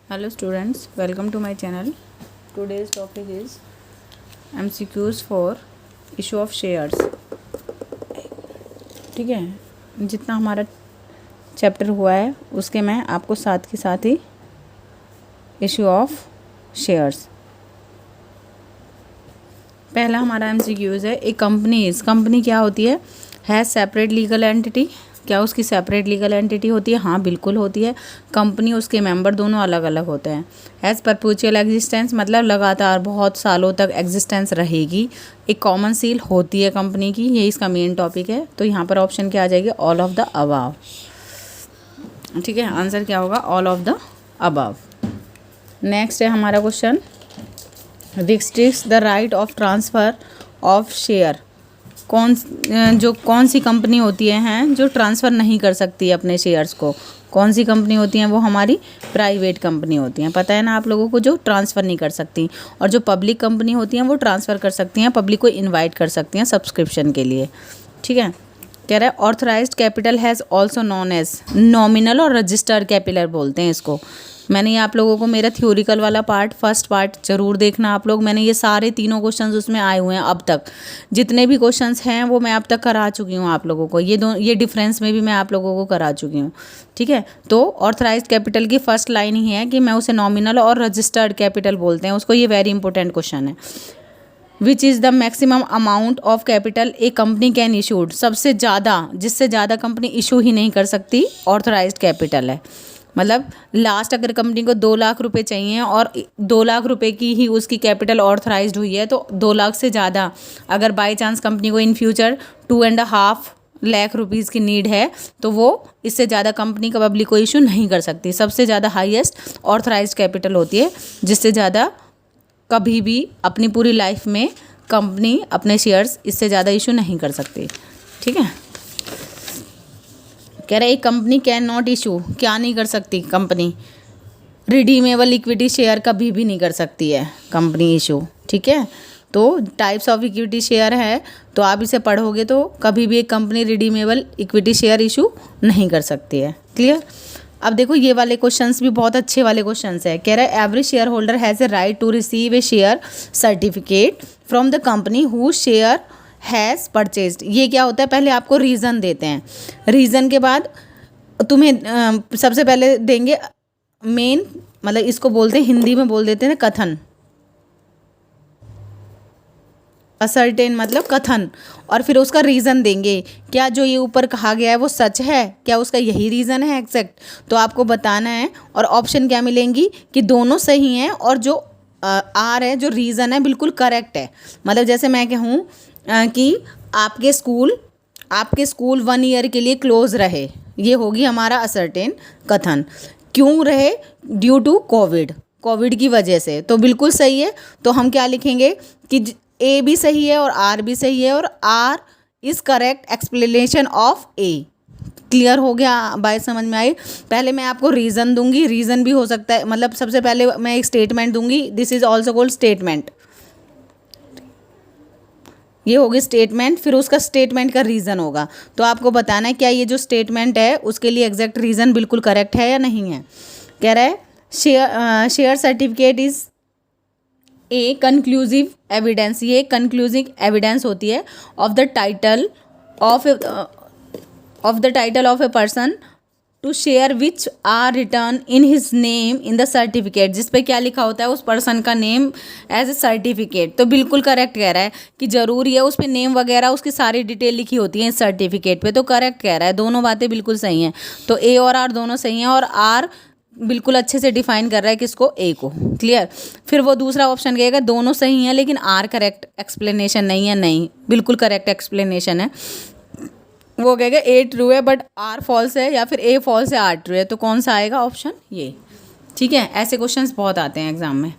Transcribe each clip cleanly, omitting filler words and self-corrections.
Hello students, welcome to my channel. Today's topic is MCQs for issue of shares. ठीक है, जितना हमारा chapter हुआ है उसके मैं आपको साथ के साथ ही इशू ऑफ शेयर्स। पहला हमारा MCQs है, एक कंपनी क्या होती है? Has separate legal entity. क्या उसकी सेपरेट लीगल एंटिटी होती है? हाँ, बिल्कुल होती है। कंपनी, उसके मेंबर दोनों अलग अलग होते हैं। हैज़ परपेचुअल एग्जिस्टेंस, मतलब लगातार बहुत सालों तक एग्जिस्टेंस रहेगी। एक कॉमन सील होती है कंपनी की, ये इसका मेन टॉपिक है। तो यहाँ पर ऑप्शन क्या आ जाएगी? All of the above. ठीक है, आंसर क्या होगा? All of the above. Next है हमारा question, restricts the right of transfer of share. कौन सी कंपनी होती हैं जो ट्रांसफ़र नहीं कर सकती अपने शेयर्स को? कौन सी कंपनी होती हैं? वो हमारी प्राइवेट कंपनी होती हैं। पता है ना आप लोगों को, जो ट्रांसफ़र नहीं कर सकती। और जो पब्लिक कंपनी होती हैं वो ट्रांसफ़र कर सकती हैं, पब्लिक को इनवाइट कर सकती हैं सब्सक्रिप्शन के लिए। ठीक है, कह रहा है authorised capital has also known as nominal और रजिस्टर्ड कैपिटल बोलते हैं इसको। मैंने ये आप लोगों को मेरा थ्योरिकल वाला फर्स्ट पार्ट ज़रूर देखना आप लोग। मैंने ये सारे तीनों क्वेश्चंस उसमें आए हुए हैं अब तक। जितने भी क्वेश्चंस हैं वो मैं अब तक करा चुकी हूँ आप लोगों को। ये डिफरेंस में भी मैं आप लोगों को करा चुकी हूँ। ठीक है, तो ऑथराइज्ड कैपिटल की फर्स्ट लाइन ही है कि मैं उसे नॉमिनल और रजिस्टर्ड कैपिटल बोलते हैं उसको। ये वेरी इंपॉर्टेंट क्वेश्चन है। Which is the maximum amount of capital A company can issued. सबसे ज़्यादा, जिससे ज़्यादा कंपनी इशू ही नहीं कर सकती, ऑथराइज्ड कैपिटल है। मतलब लास्ट अगर कंपनी को 2 लाख रुपए चाहिए और 2 लाख रुपए की ही उसकी कैपिटल ऑथराइज्ड हुई है, तो 2 लाख से ज़्यादा अगर बाय चांस कंपनी को इन फ्यूचर 2.5 लाख रुपीज़ की नीड है, तो वो इससे ज़्यादा कंपनी का पब्लिक को इशू नहीं कर सकती। सबसे ज़्यादा हाईएस्ट ऑथराइज्ड कैपिटल होती है, जिससे ज़्यादा कभी भी अपनी पूरी लाइफ में कंपनी अपने शेयर्स इससे ज़्यादा इशू नहीं कर सकती। ठीक है, कह रहे एक कंपनी कैन नॉट इशू, क्या नहीं कर सकती कंपनी? रिडीमेबल इक्विटी शेयर कभी भी नहीं कर सकती है कंपनी इशू। ठीक है, तो टाइप्स ऑफ इक्विटी शेयर है, तो आप इसे पढ़ोगे तो कभी भी एक company redeemable equity share issue नहीं कर सकती है। क्लियर? अब देखो ये वाले क्वेश्चंस भी बहुत अच्छे वाले क्वेश्चंस है। कह रहा है every share holder has a right to receive a share certificate from the company who share has purchased. ये क्या होता है? पहले आपको रीज़न देते हैं, रीज़न के बाद तुम्हें सबसे पहले देंगे मेन, मतलब इसको बोलते हैं, हिंदी में बोल देते हैं कथन। असर्टेन मतलब कथन, और फिर उसका रीज़न देंगे। क्या जो ये ऊपर कहा गया है वो सच है? क्या उसका यही रीज़न है एग्जैक्ट? तो आपको बताना है। और ऑप्शन क्या मिलेंगी कि दोनों सही हैं और जो आर है, जो रीज़न है, बिल्कुल करेक्ट है। मतलब जैसे मैं कहूँ कि आपके स्कूल 1 ईयर के लिए क्लोज रहे, ये होगी हमारा असर्टेन कथन। क्यों रहे? ड्यू टू कोविड की वजह से, तो बिल्कुल सही है। तो हम क्या लिखेंगे कि ए भी सही है और आर भी सही है, और R is correct explanation of A. Clear हो गया? बात समझ में आई? पहले मैं आपको रीज़न दूंगी, रीज़न भी हो सकता है, मतलब सबसे पहले मैं एक स्टेटमेंट दूंगी, this is also called statement. ये होगी स्टेटमेंट, फिर उसका स्टेटमेंट का रीज़न होगा। तो आपको बताना है क्या ये जो स्टेटमेंट है उसके लिए एग्जैक्ट रीज़न बिल्कुल करेक्ट है या नहीं है। कह रहा है share certificate is a conclusive evidence. ये कंक्लूसिव एविडेंस होती है of the title of a person to share which are written in his name in the certificate. जिस पे क्या लिखा होता है उस पर्सन का नेम एज ए सर्टिफिकेट। तो बिल्कुल करेक्ट कह रहा है कि ज़रूरी है उस पर नेम वगैरह उसकी सारी डिटेल लिखी होती है इस सर्टिफिकेट पे। तो करेक्ट कह रहा है, दोनों बातें बिल्कुल सही हैं। तो ए और आर दोनों सही हैं, और आर बिल्कुल अच्छे से डिफाइन कर रहा है किसको? ए को। क्लियर? फिर वो दूसरा ऑप्शन कहेगा दोनों सही हैं लेकिन आर करेक्ट एक्सप्लेनेशन नहीं है। नहीं, बिल्कुल करेक्ट एक्सप्लेनेशन है। वो कहेगा ए ट्रू है बट आर फॉल्स है, या फिर ए फॉल्स है आर ट्रू है। तो कौन सा आएगा? ऑप्शन ये। ठीक है, ऐसे क्वेश्चंस बहुत आते हैं एग्जाम में।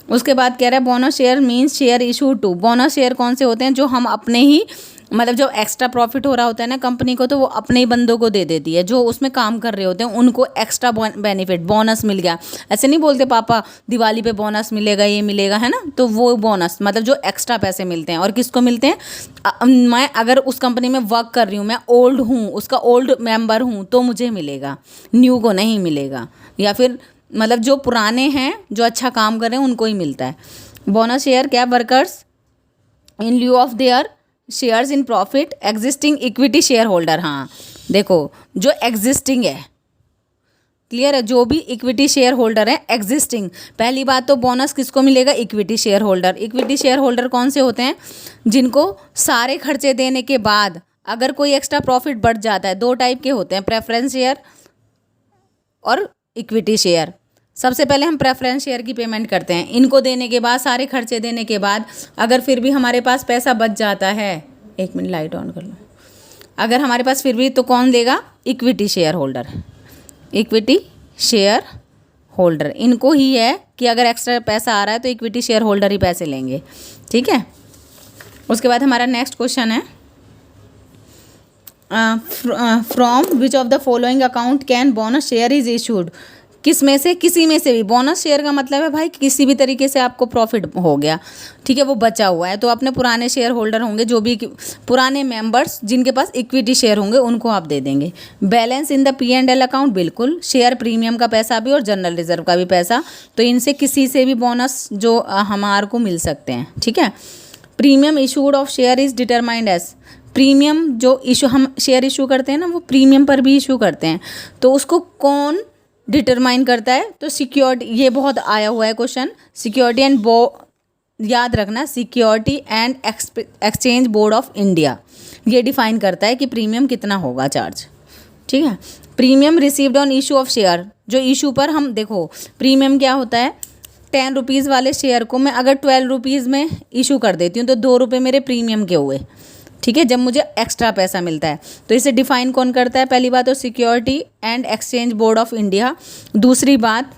उसके बाद कह रहा है bonus share means share issue to. Bonus share कौन से होते हैं? जो हम अपने ही, मतलब जो एक्स्ट्रा प्रॉफिट हो रहा होता है ना कंपनी को, तो वो अपने ही बंदों को दे देती है जो उसमें काम कर रहे होते हैं, उनको एक्स्ट्रा बेनिफिट बोनस मिल गया। ऐसे नहीं बोलते पापा दिवाली पे बोनस मिलेगा, ये मिलेगा, है ना? तो वो बोनस मतलब जो एक्स्ट्रा पैसे मिलते हैं। और किसको मिलते हैं? मैं अगर उस कंपनी में वर्क कर रही हूँ, मैं ओल्ड हूँ, उसका ओल्ड मेंबर हूँ, तो मुझे मिलेगा, न्यू को नहीं मिलेगा। या फिर मतलब जो पुराने हैं, जो अच्छा काम कर रहे हैं, उनको ही मिलता है। बोनस शेयर क्या, workers in lieu of their shares in profit existing equity share holder. हाँ देखो, जो एग्जिस्टिंग है, क्लियर है, जो भी इक्विटी शेयर होल्डर है एग्जिस्टिंग। पहली बात तो बोनस किसको मिलेगा, equity share holder. Equity share holder कौन से होते हैं, जिनको सारे खर्चे देने के बाद अगर कोई एक्स्ट्रा प्रॉफिट बढ़ जाता है। दो टाइप के होते हैं, प्रेफरेंस शेयर और इक्विटी शेयर। सबसे पहले हम प्रेफरेंस शेयर की पेमेंट करते हैं, इनको देने के बाद, सारे खर्चे देने के बाद अगर फिर भी हमारे पास पैसा बच जाता है, एक मिनट लाइट ऑन कर लो, अगर हमारे पास फिर भी, तो कौन देगा, equity share holder. Equity share holder इनको ही है कि अगर एक्स्ट्रा पैसा आ रहा है तो इक्विटी शेयर होल्डर ही पैसे लेंगे, ठीक है। उसके बाद हमारा नेक्स्ट क्वेश्चन है, from which of the following account can bonus share is issued. किस में से, किसी में से भी। बोनस शेयर का मतलब है भाई किसी भी तरीके से आपको प्रॉफिट हो गया, ठीक है, वो बचा हुआ है, तो अपने पुराने शेयर होल्डर होंगे, जो भी पुराने मेंबर्स जिनके पास इक्विटी शेयर होंगे, उनको आप दे देंगे। Balance in the P&L account, बिल्कुल, शेयर प्रीमियम का पैसा भी और जनरल रिजर्व का भी पैसा, तो इनसे किसी से भी बोनस जो हमारे को मिल सकते हैं, ठीक है। Premium issued of share is determined as, premium जो इशू हम शेयर इशू करते हैं ना, वो प्रीमियम पर भी इशू करते हैं, तो उसको कौन डिटरमाइन करता है, तो सिक्योरिटी, ये बहुत आया हुआ है क्वेश्चन, सिक्योरिटी एंड याद रखना, security and exchange board of India ये डिफाइन करता है कि प्रीमियम कितना होगा चार्ज, ठीक है। Premium received on issue of share, जो इशू पर हम, देखो प्रीमियम क्या होता है, 10 रुपीज़ वाले शेयर को मैं अगर 12 रुपीज़ में इशू कर देती हूँ तो 2 रुपये मेरे प्रीमियम के हुए, ठीक है, जब मुझे एक्स्ट्रा पैसा मिलता है। तो इसे डिफाइन कौन करता है, पहली बात तो security and exchange board of India. दूसरी बात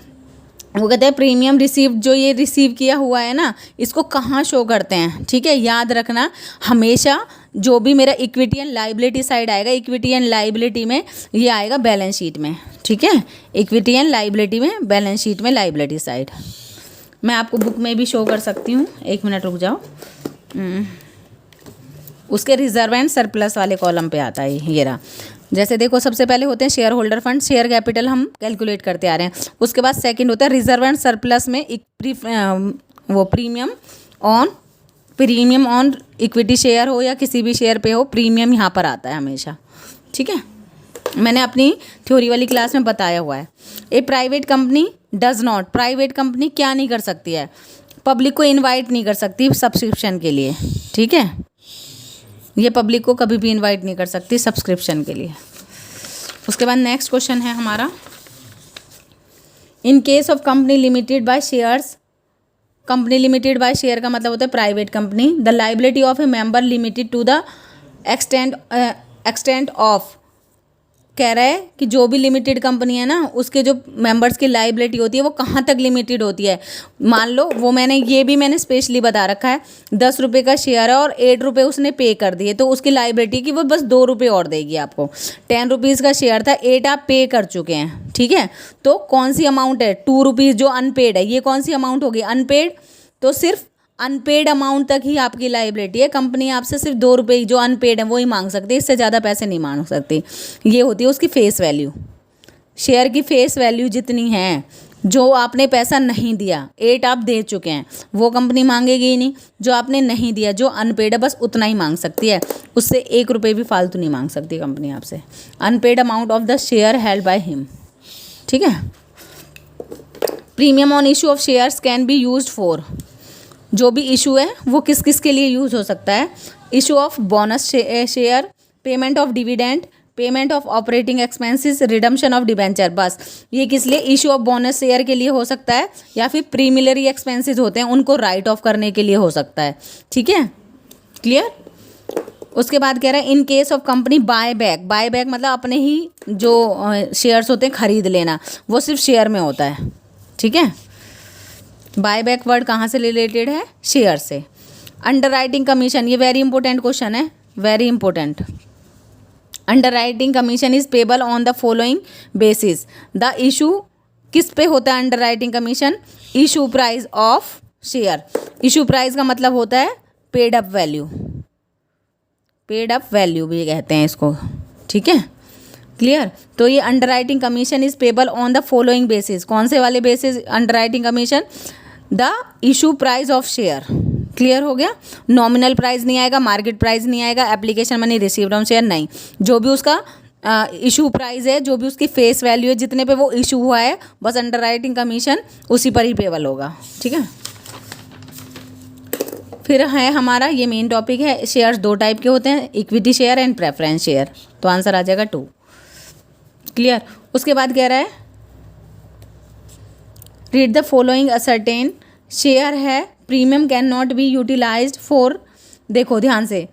वो कहते हैं प्रीमियम रिसीव, जो ये रिसीव किया हुआ है ना, इसको कहाँ शो करते हैं, ठीक है, याद रखना हमेशा, जो भी मेरा इक्विटी एंड लाइबिलिटी साइड आएगा, इक्विटी एंड लाइबिलिटी में ये आएगा बैलेंस शीट में, ठीक है, इक्विटी एंड लाइबिलिटी में, बैलेंस शीट में लाइबिलिटी साइड। मैं आपको बुक में भी शो कर सकती हूँ, एक मिनट रुक जाओ। उसके रिजर्व एंड सरप्लस वाले कॉलम पे आता है ये रहा। जैसे देखो, सबसे पहले होते हैं share holder fund, share capital हम कैलकुलेट करते आ रहे हैं। उसके बाद सेकंड होता है रिजर्व एंड सरप्लस में वो प्रीमियम ऑन इक्विटी शेयर हो या किसी भी शेयर पे हो, प्रीमियम यहाँ पर आता है हमेशा, ठीक है, मैंने अपनी थ्योरी वाली क्लास में बताया हुआ है। A private company does not, private company क्या नहीं कर सकती है, पब्लिक को इन्वाइट नहीं कर सकती सब्सक्रिप्शन के लिए, ठीक है, ये पब्लिक को कभी भी इनवाइट नहीं कर सकती सब्सक्रिप्शन के लिए। उसके बाद नेक्स्ट क्वेश्चन है हमारा, in case of company limited by shares, company limited by share का मतलब होता है private company, the liability of a member limited to the extent of, कह रहा है कि जो भी लिमिटेड कंपनी है ना, उसके जो मेंबर्स की लाइबिलिटी होती है वो कहाँ तक लिमिटेड होती है। मान लो वो मैंने स्पेशली बता रखा है, 10 रुपये का शेयर है और 8 रुपये उसने पे कर दिए, तो उसकी लाइबिलिटी की वो बस 2 रुपये और देगी आपको। 10 रुपीज़ का शेयर था, 8 आप पे कर चुके हैं, ठीक है, तो कौन सी अमाउंट है, 2 रुपीज़ जो अनपेड है, ये कौन सी अमाउंट होगी, अनपेड, तो सिर्फ अनपेड अमाउंट तक ही आपकी लाइबिलिटी है। कंपनी आपसे सिर्फ 2 रुपये जो अनपेड है वो ही मांग सकती है, इससे ज़्यादा पैसे नहीं मांग सकती। ये होती है उसकी फेस वैल्यू, शेयर की फेस वैल्यू जितनी है, जो आपने पैसा नहीं दिया, 8 आप दे चुके हैं, वो कंपनी मांगेगी ही नहीं। जो आपने नहीं दिया, जो अनपेड है, बस उतना ही मांग सकती है, उससे 1 रुपये भी फालतू नहीं मांग सकती कंपनी आपसे। Unpaid amount of the share held by him, ठीक है। Premium on issue of shares can be used for, जो भी इशू है वो किस किस के लिए यूज़ हो सकता है, issue of bonus share, payment of dividend, payment of operating expenses, redemption of debenture, बस ये किस लिए, इशू ऑफ बोनस शेयर के लिए हो सकता है, या फिर प्रीमिलरी एक्सपेंसेस होते हैं उनको राइट ऑफ करने के लिए हो सकता है, ठीक है, क्लियर। उसके बाद कह रहा है इन case of company buy back, buy back मतलब अपने ही जो शेयर्स होते हैं खरीद लेना, वो सिर्फ शेयर में होता है, ठीक है। बाय बैक वर्ड कहाँ से रिलेटेड है, शेयर से। अंडर राइटिंग कमीशन, ये वेरी इंपॉर्टेंट क्वेश्चन है, very important. Under writing commission is payable on the following basis, the issue किस पे होता है under writing commission, issue price of share. Issue price का मतलब होता है paid up value, paid up value भी कहते हैं इसको, ठीक है। क्लियर। तो ये underwriting commission is payable on the following basis, कौन से वाले basis underwriting commission, the issue price of share, clear हो गया। नॉमिनल प्राइस नहीं आएगा, मार्केट प्राइस नहीं आएगा, application money received on share नहीं, जो भी उसका इशू प्राइस है, जो भी उसकी फेस वैल्यू है, जितने पे वो इशू हुआ है, बस अंडरराइटिंग कमीशन उसी पर ही पेबल होगा, ठीक है। फिर है हमारा ये मेन टॉपिक है, शेयर्स दो टाइप के होते हैं, equity share and preference share, तो आंसर आ जाएगा 2, क्लियर। उसके बाद कह रहा है read the following assertion share है premium can not be utilized for, देखो ध्यान से,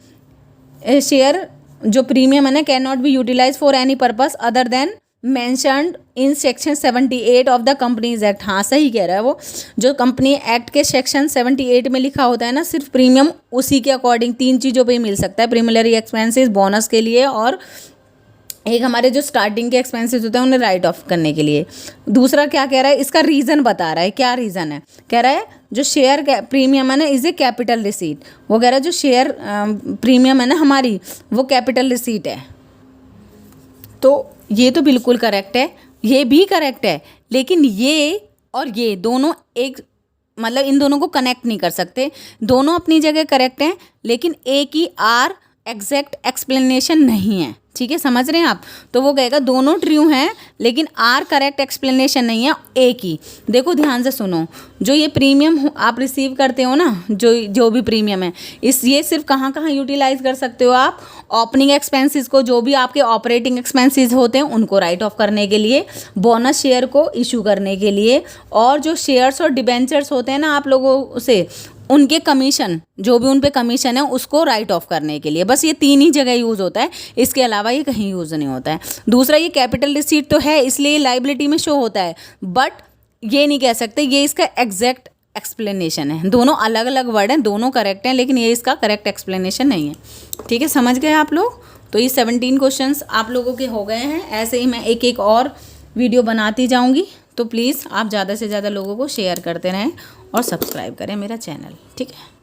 शेयर जो प्रीमियम है ना can not be utilize for any purpose other than mentioned in section 78 of the companies act. हाँ सही कह रहा है वो, जो कंपनी एक्ट के सेक्शन 78 में लिखा होता है ना, सिर्फ प्रीमियम उसी के अकॉर्डिंग 3 चीज़ों पे ही मिल सकता है, प्रीमिलरी एक्सपेंसेस बोनस के लिए, और एक हमारे जो स्टार्टिंग के एक्सपेंसेस होते हैं उन्हें राइट ऑफ करने के लिए। दूसरा क्या कह रहा है, इसका रीज़न बता रहा है, क्या रीज़न है, कह रहा है जो शेयर प्रीमियम है ना इज़ ए कैपिटल रिसीट, वो कह रहा है जो शेयर प्रीमियम है ना हमारी, वो कैपिटल रिसीट है। तो ये तो बिल्कुल करेक्ट है, ये भी करेक्ट है, लेकिन ये और ये दोनों एक, मतलब इन दोनों को कनेक्ट नहीं कर सकते, दोनों अपनी जगह करेक्ट हैं, लेकिन एक ही आर एग्जैक्ट एक्सप्लेनेशन नहीं है, ठीक है, समझ रहे हैं आप। तो वो कहेगा दोनों ट्रू हैं लेकिन आर करेक्ट एक्सप्लेनेशन नहीं है, एक ही। देखो ध्यान से सुनो, जो ये प्रीमियम आप रिसीव करते हो ना, जो भी प्रीमियम है, ये सिर्फ कहाँ कहाँ यूटिलाइज कर सकते हो आप, ओपनिंग एक्सपेंसेस को, जो भी आपके ऑपरेटिंग एक्सपेंसेस होते हैं उनको राइट ऑफ करने के लिए, बोनस शेयर को इशू करने के लिए, और जो शेयर्स और डिबेंचर्स होते हैं ना आप लोगों से, उनके कमीशन, जो भी उन पे कमीशन है उसको राइट ऑफ करने के लिए, बस ये 3 ही जगह यूज़ होता है, इसके अलावा ये कहीं यूज़ नहीं होता है। दूसरा, ये कैपिटल रिसीट तो है इसलिए लाइबिलिटी में शो होता है, बट ये नहीं कह सकते ये इसका एग्जैक्ट एक्सप्लेनेशन है, दोनों अलग अलग वर्ड हैं, दोनों करेक्ट हैं, लेकिन ये इसका करेक्ट एक्सप्लेनेशन नहीं है, ठीक है, समझ गए आप लोग। तो ये 17 क्वेश्चंस आप लोगों के हो गए हैं, ऐसे ही मैं एक एक और वीडियो बनाती जाऊँगी, तो प्लीज़ आप ज़्यादा से ज़्यादा लोगों को शेयर करते रहें और सब्सक्राइब करें मेरा चैनल, ठीक है।